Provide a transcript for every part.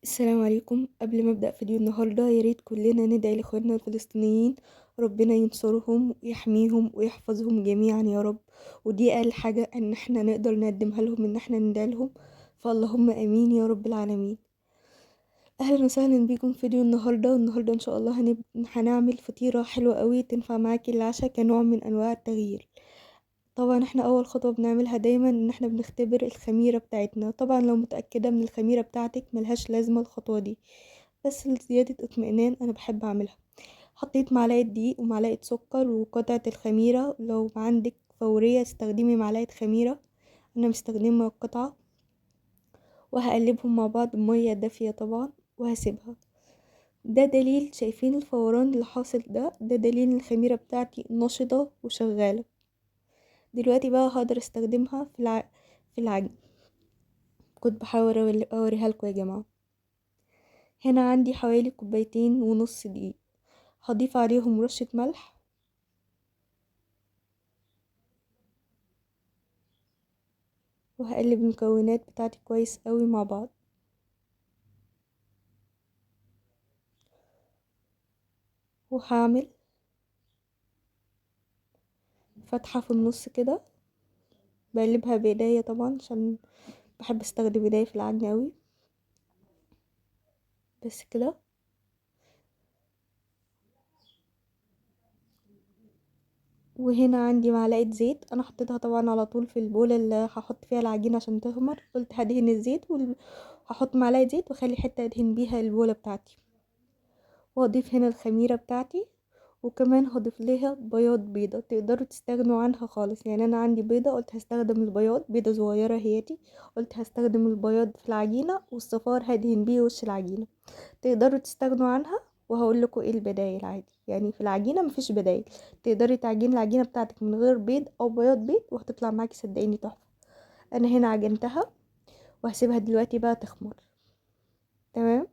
السلام عليكم. قبل ما ابدا فيديو النهارده يا ريت كلنا ندعي لاخواننا الفلسطينيين، ربنا ينصرهم ويحميهم ويحفظهم جميعا يا رب. ودي اقل حاجه ان احنا نقدر نقدمها لهم، ان احنا ندعي لهم. فاللهم امين يا رب العالمين. اهلا وسهلا بيكم في فيديو النهارده ان شاء الله هنعمل فطيره حلوه قوي تنفع معاكي العشاء كنوع من انواع التغيير. طبعا احنا اول خطوة بنعملها دايما ان احنا بنختبر الخميرة بتاعتنا. طبعا لو متأكدة من الخميرة بتاعتك ملهاش لازمة الخطوة دي، بس لزيادة اطمئنان انا بحب اعملها. حطيت معلقة دقيق ومعلقة سكر وقطعة الخميرة. لو عندك فورية استخدمي معلقة خميرة، انا مستخدمة القطعة. وهقلبهم مع بعض بمية دافية طبعا، وهسيبها. ده دليل، شايفين الفوران اللي حاصل ده دليل ان الخميرة بتاعتي نشطة وشغالة. دلوقتي بقى هقدر استخدمها في العجن. كنت بحاول اوريها لكم يا جماعة. هنا عندي حوالي كوبايتين ونص دقيق، هضيف عليهم رشة ملح، وهقلب المكونات بتاعتي كويس قوي مع بعض. وهعمل فتحة في النص كده، بقلبها بايديا طبعا عشان بحب استخدم ايديا في العجن قوي. بس كده. وهنا عندي معلقة زيت، انا حطيتها طبعا على طول في البولة اللي هحط فيها العجينة عشان تخمر. قلت هدهن الزيت هحط معلقة زيت واخلي حتة ادهن بيها البولة بتاعتي. واضيف هنا الخميرة بتاعتي، وكمان هضيف لها بياض بيضة. تقدروا تستغنوا عنها خالص، يعني انا عندي بيضة قلت هستخدم البياض، بيضة صغيرة هياتي. قلت هستخدم البياض في العجينة، والصفار هدهن بيه وش العجينة. تقدروا تستغنوا عنها، وهقول لكم ايه البدايل. عادي يعني في العجينة مفيش بدايل. تقدري تعجني العجينة بتاعتك من غير بيض او بياض بيض وهتطلع معاكي صدقيني تحفة. انا هنا عجنتها وهسيبها دلوقتي بقى تخمر. تمام.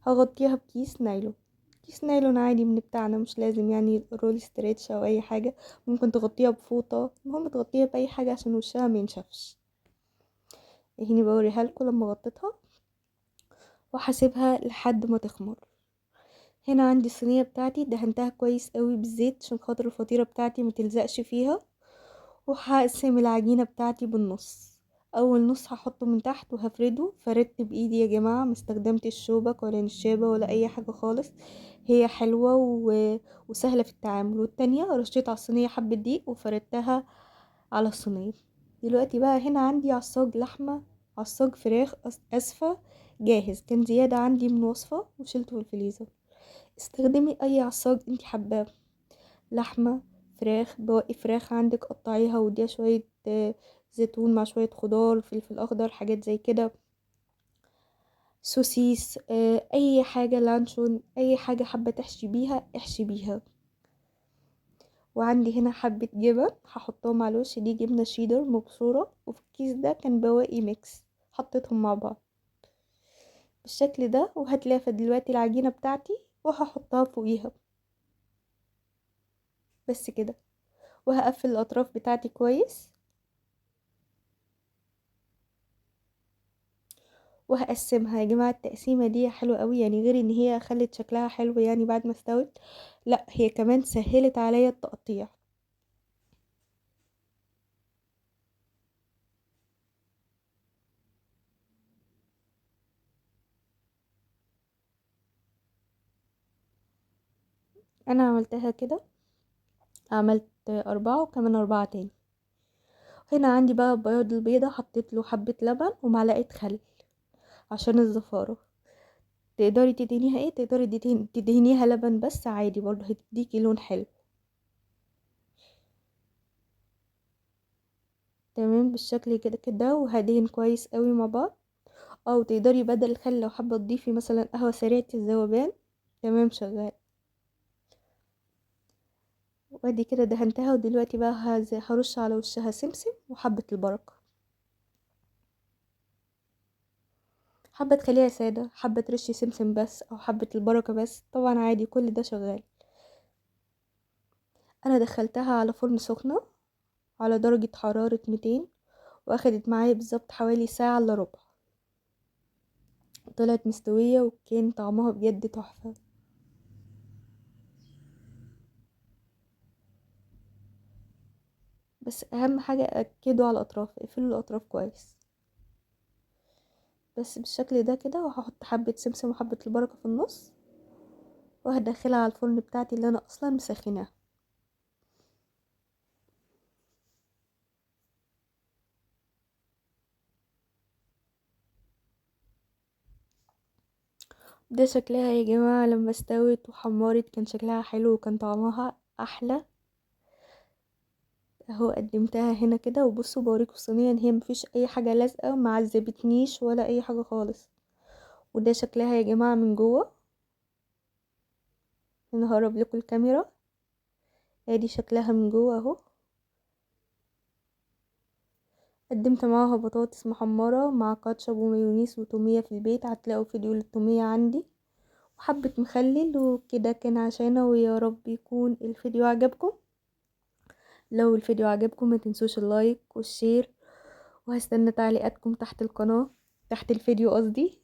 هغطيها بكيس نايلون. كيس نايلون عادي من بتاعنا، مش لازم يعني رول ستريتش او اي حاجة. ممكن تغطيها بفوطة، المهم تغطيها باي حاجة عشان وشها ما ينشفش. هني بوريها لكم لما غطيتها. وهسيبها لحد ما تخمر. هنا عندي الصينية بتاعتي دهنتها كويس قوي بالزيت عشان خاطر الفطيرة بتاعتي ما تلزقش فيها. وهقسم العجينة بتاعتي بالنص. اول نص هحطه من تحت وهفرده، فردت بايدي يا جماعة، مستخدمتش شوبك ولا نشابة ولا اي حاجة خالص. هي حلوة وسهلة في التعامل. والتانية رشيت على الصينية حبة دقيق وفردتها على الصينية. دلوقتي بقى هنا عندي عصاج لحمة، عصاج فراخ اسفة، جاهز. كان زيادة عندي من وصفة وشلته في الفريزر. استخدمي اي عصاج انتي حباه. لحمة، فراخ، بواقي فراخ عندك قطعيها واديها شوية زيتون مع شوية خضار، فلفل اخضر، حاجات زي كده. سوسيس، اي حاجة، لانشون، اي حاجة حابة تحشي بيها احشي بيها. وعندي هنا حبة جبن هحطهم على الوش، دي جبنة شيدر مبشورة، وفي الكيس ده كان بواقي ميكس حطيتهم مع بعض بالشكل ده. وهتلافى دلوقتي العجينة بتاعتي وهحطها فوقيها. بس كده. وهقفل الاطراف بتاعتي كويس. وهقسمها يا جماعة. التقسيمة دي حلوة قوي، يعني غير ان هي خلت شكلها حلو يعني بعد ما استوت، لا هي كمان سهلت عليا التقطيع. انا عملتها كده، عملت 4 وكمان 4 تاني. هنا عندي بقى بياض البيضة، حطيت له حبة لبن ومعلقة خل عشان الزفارة. تقدري تدهنيها ايه، تقدري تدهنيها لبن بس عادي برضه هتديكي لون حلو. تمام بالشكل كده كده. وهدهن كويس قوي مع بعض. او تقدري بدل الخل لو حابة تضيفي مثلا قهوة سريعة الذوبان، تمام شغال. وادي كده دهنتها. ودلوقتي بقى هرش على وشها سمسم وحبة البركة. حابة تخليها سادة، حابة ترشي سمسم بس او حبة البركة بس، طبعا عادي كل ده شغال. انا دخلتها على فرن سخنة على درجة حرارة 200، واخدت معايا بالظبط حوالي ساعة الا ربع. طلعت مستوية وكان طعمها بجد تحفة. بس اهم حاجة اكدوا على الاطراف، اقفلوا الاطراف كويس. بس بالشكل ده كده، وهحط حبة سمسم وحبة البركة في النص، وهدخلها على الفرن بتاعتي اللي انا اصلا مسخناها. ده شكلها يا جماعة لما استوت وحمرت، كان شكلها حلو وكان طعمها احلى. اهو قدمتها هنا كده، وبصوا بوريكم الصينية ان هي مفيش اي حاجة لازقة، معذبتنيش ولا اي حاجة خالص. وده شكلها يا جماعة من جوه. انا هقرب لكم الكاميرا، ادي شكلها من جوه اهو. قدمت معاها بطاطس محمرة مع كاتشب ومايونيز وتومية في البيت، هتلاقوا فيديو للتومية عندي، وحبة مخلل. وكده كان عشانه، ويا رب يكون الفيديو عجبكم. لو الفيديو عجبكم ما تنسوش اللايك والشير، وهستنى تعليقاتكم تحت القناة، تحت الفيديو قصدي.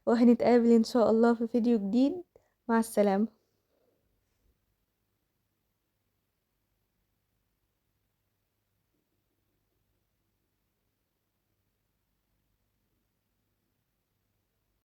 وهنتقابل ان شاء الله في فيديو جديد. مع السلامة.